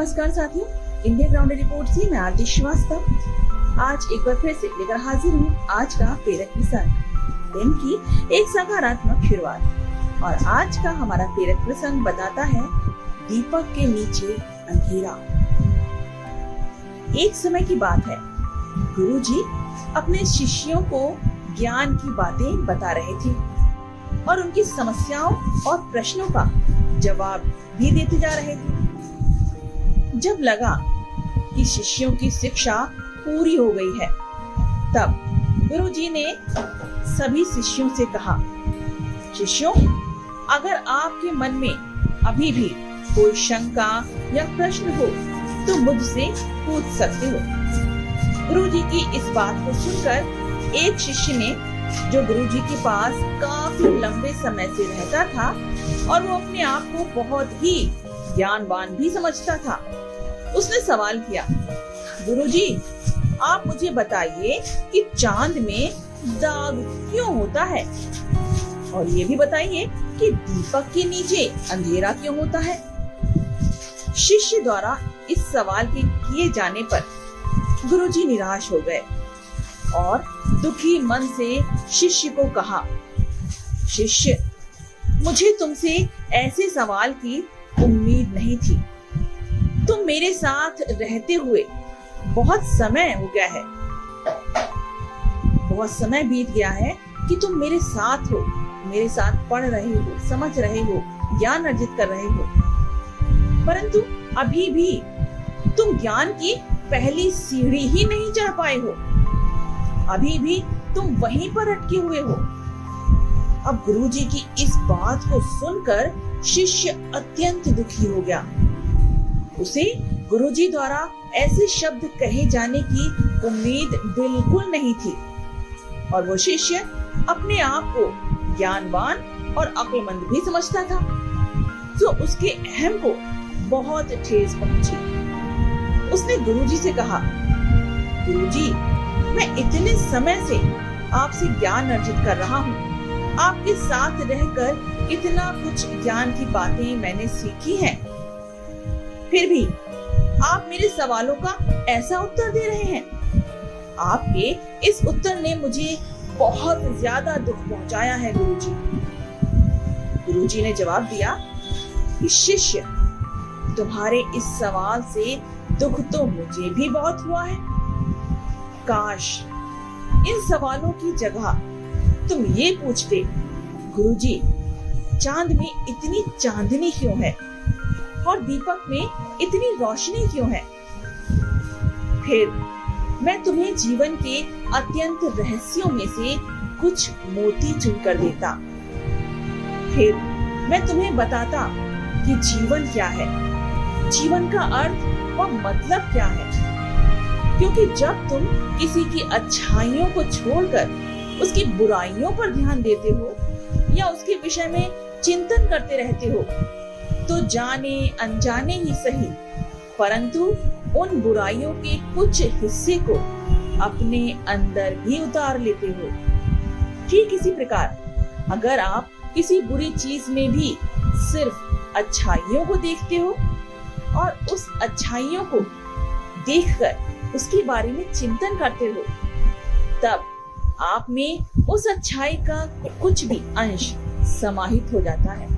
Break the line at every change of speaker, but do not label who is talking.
नमस्कार साथियों, India grounded report से मैं आरती श्रीवास्तव आज एक बार फिर से लेकर हाजिर हूँ आज का प्रेरक प्रसंग, दिन की एक सकारात्मक शुरुआत। और आज का हमारा प्रेरक प्रसंग बताता है दीपक के नीचे अंधेरा। एक समय की बात है, गुरुजी अपने शिष्यों को ज्ञान की बातें बता रहे थे और उनकी समस्याओं और प्रश्नों का जवाब भी देते जा रहे थे। जब लगा कि शिष्यों की शिक्षा पूरी हो गई है, तब गुरुजी ने सभी शिष्यों से कहा, शिष्यों, अगर आपके मन में अभी भी कोई शंका या प्रश्न हो तो मुझसे पूछ सकते हो। गुरुजी की इस बात को सुनकर एक शिष्य ने, जो गुरुजी के पास काफी लंबे समय से रहता था और वो अपने आप को बहुत ही ज्ञानवान भी समझता था, उसने सवाल किया, गुरुजी, आप मुझे बताइए कि चांद में दाग क्यों होता है, और ये भी बताइए कि दीपक के नीचे अंधेरा क्यों होता है। शिष्य द्वारा इस सवाल के किए जाने पर गुरुजी निराश हो गए और दुखी मन से शिष्य को कहा, शिष्य, मुझे तुमसे ऐसे सवाल की उम्मीद नहीं थी। तुम मेरे साथ रहते हुए बहुत समय हो गया है, बहुत समय बीत गया है कि तुम मेरे साथ हो, मेरे साथ पढ़ रहे हो, समझ रहे हो, ज्ञान अर्जित कर रहे हो, परंतु अभी भी तुम ज्ञान की पहली सीढ़ी ही नहीं चढ़ पाए हो। अभी भी तुम वहीं पर अटके हुए हो। अब गुरुजी की इस बात को सुनकर शिष्य अत्यंत दुखी हो गया। उसे गुरुजी द्वारा ऐसे शब्द कहे जाने की उम्मीद बिल्कुल नहीं थी और वो शिष्य अपने आप को ज्ञानवान और अक्लमंद भी समझता था, तो उसके अहम को बहुत ठेस पहुंची। उसने गुरुजी से कहा, गुरुजी, मैं इतने समय से आपसे ज्ञान अर्जित कर रहा हूँ, आपके साथ रहकर इतना कुछ ज्ञान की बातें मैंने सीखी हैं, फिर भी आप मेरे सवालों का ऐसा उत्तर दे रहे हैं। आपके इस उत्तर ने मुझे बहुत ज्यादा दुख पहुंचाया है गुरुजी। गुरुजी ने जवाब दिया कि शिष्य, तुम्हारे इस सवाल से दुख तो मुझे भी बहुत हुआ है। काश इन सवालों की जगह तुम ये पूछते, गुरुजी, चांद में इतनी चांदनी क्यों है और दीपक में इतनी रोशनी क्यों है? फिर मैं तुम्हें जीवन के अत्यंत रहस्यों में से कुछ मोती चुनकर देता। फिर मैं तुम्हें बताता कि जीवन क्या है, जीवन का अर्थ व मतलब क्या है। क्योंकि जब तुम किसी की अच्छाइयों को छोड़कर उसकी बुराइयों पर ध्यान देते हो या उसके विषय में चिंतन करते रहते हो, तो जाने अनजाने ही सही, परंतु उन बुराइयों के कुछ हिस्से को अपने अंदर भी उतार लेते हो। ठीक इसी प्रकार अगर आप किसी बुरी चीज में भी सिर्फ अच्छाइयों को देखते हो और उस अच्छाइयों को देखकर उसके बारे में चिंतन करते हो, तब आप में उस अच्छाई का कुछ भी अंश समाहित हो जाता है।